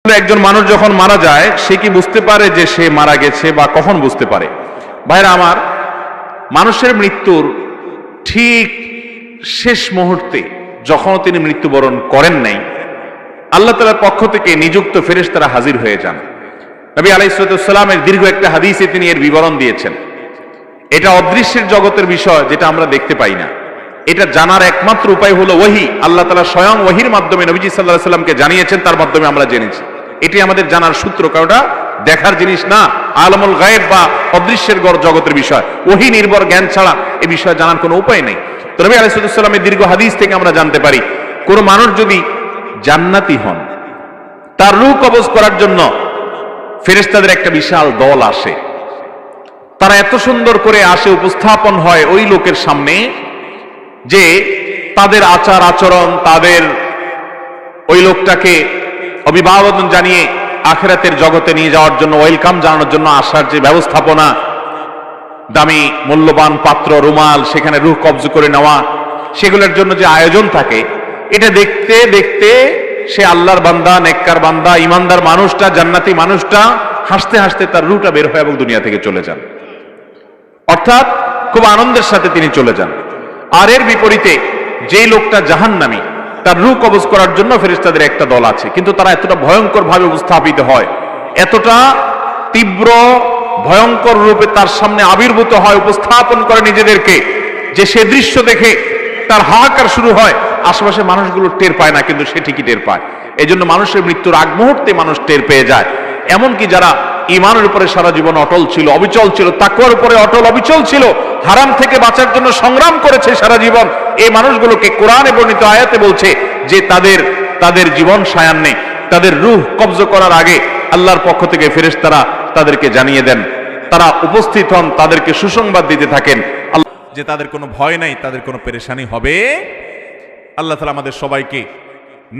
একজন মানুষ যখন মারা যায় সে কি বুঝতে পারে যে সে মারা গেছে বা কখন বুঝতে পারে? ভাইরা আমার, মানুষের মৃত্যুর ঠিক শেষ মুহূর্তে যখন তিনি মৃত্যুবরণ করেন নাই, আল্লাহ তাআলার পক্ষ থেকে নিযুক্ত ফেরেশতারা হাজির হয়ে যান। নবী আলাইহিস সালামের দীর্ঘ একটা হাদিসে তিনি এর বিবরণ দিয়েছেন। এটা অদৃশ্যের জগতের বিষয়, যেটা আমরা দেখতে পাই না। এটা জানার একমাত্র উপায় হলো ওহী। আল্লাহ তাআলা স্বয়ং ওহীর মাধ্যমে নবীজি সাল্লাল্লাহু আলাইহি সাল্লামকে জানিয়েছেন, তার মাধ্যমে আমরা জেনেছি। এটি আমাদের জানার সূত্র, কারণটা দেখার জিনিস না, আলমুল গায়েব বা অদৃশ্যের জগতের বিষয়। ওহী নির্ভর জ্ঞান ছাড়া এ বিষয়ে জানার কোনো উপায় নেই। তো নবী আলাইহিস সালামের দীর্ঘ হাদিস থেকে আমরা জানতে পারি, কোন মানুষ যদি জান্নাতি হন, তার রূহ কবজ করার জন্য ফেরেশতাদের একটা বিশাল দল আসে। তারা এত সুন্দর করে আসে, উপস্থাপন হয় ওই লোকের সামনে যে তাদের আচার আচরণ, তাদের ওই লোকটাকে অভিবাদন জানিয়ে আখিরাতের জগতে নিয়ে যাওয়ার জন্য, ওয়েলকাম জানানোর জন্য আসার যে ব্যবস্থাপনা, দামি মূল্যবান পাত্র, রুমাল, সেখানে রূহ কবজ করে নেওয়া, সেগুলোর জন্য যে আয়োজন থাকে, এটা দেখতে দেখতে সে আল্লাহর বান্দা, নেককার বান্দা, ইমানদার মানুষটা, জান্নাতি মানুষটা হাসতে হাসতে তার রূহটা বের হয় এবং দুনিয়া থেকে চলে যান। অর্থাৎ খুব আনন্দের সাথে তিনি চলে যান। আর এর বিপরীতে যেই লোকটা জাহান্নামী, তার রূহ কবজ করার জন্য ফেরেশতাদের একটা দল আছে, কিন্তু তারা এতটা ভয়ঙ্কর ভাবে উপস্থাপিত হয়, এতটা তীব্র ভয়ঙ্কর রূপে তার সামনে আবির্ভূত হয়, উপস্থাপন করে নিজেদেরকে, যে সে দৃশ্য দেখে তার হাহাকার শুরু হয়। আশেপাশে মানুষগুলো টের পায় না, কিন্তু সে ঠিকই টের পায়। এই জন্য মানুষের মৃত্যুর আগ মুহূর্তে মানুষ টের পেয়ে যায়। এমনকি যারা ঈমানের উপরে সারা জীবন অটল ছিল, অবিচল ছিল, তাকওয়ার উপরে অটল অবিচল ছিল, হারাম থেকে বাঁচার জন্য সংগ্রাম করেছে সারা জীবন, এই মানুষগুলোকে কোরআনে বর্ণিত আয়াতে বলছে যে তাদের জীবন সায়ান্নে, তাদের রূহ কবজ করার আগে আল্লাহর পক্ষ থেকে ফেরেশতারা তাদেরকে জানিয়ে দেন। তারা উপস্থিত হন, তাদেরকে সুসংবাদ দিতে থাকেন যে তাদের কোনো ভয় নাই, তাদের কোনো পেরেশানি হবে। আল্লাহ তাআলা আমাদের সবাইকে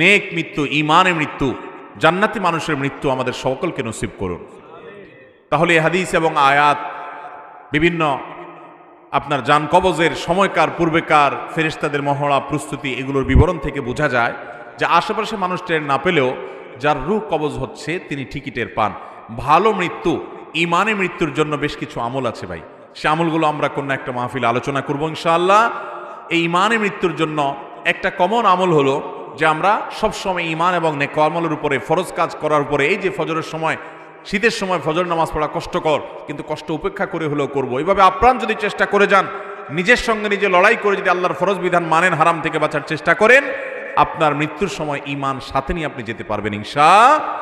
নেক মৃত্যু, ঈমানের মৃত্যু, জান্নাতি মানুষের মৃত্যু আমাদের সকলকে নসিব করুন। তাহলে এই হাদিস এবং আয়াত, বিভিন্ন আপনার জান কবজের সময়কার, পূর্বেকার ফেরেশতাদের মহড়া, প্রস্তুতি, এগুলোর বিবরণ থেকে বোঝা যায় যে আশেপাশে মানুষ টের না পেলেও যার রূহ কবজ হচ্ছে তিনি ঠিকই টের পান। ভালো মৃত্যু, ঈমানের মৃত্যুর জন্য বেশ কিছু আমল আছে ভাই। সে আমলগুলো আমরা কোনো একটা মাহফিলে আলোচনা করবো ইনশাআল্লাহ। এই ঈমানের মৃত্যুর জন্য একটা কমন আমল হলো যে আমরা সবসময় ঈমান এবং নেক আমলের উপরে, ফরজ কাজ করার উপরে, এই যে ফজরের সময়, শীতের সময় ফজর নামাজ পড়া কষ্টকর, কিন্তু কষ্ট উপেক্ষা করে হলেও করবো। এইভাবে আপ্রাণ যদি চেষ্টা করে যান, নিজের সঙ্গে নিজে লড়াই করে যদি আল্লাহর ফরজ বিধান মানেন, হারাম থেকে বাঁচার চেষ্টা করেন, আপনার মৃত্যুর সময় ঈমান সাথে নিয়ে আপনি যেতে পারবেন ইনশাআল্লাহ।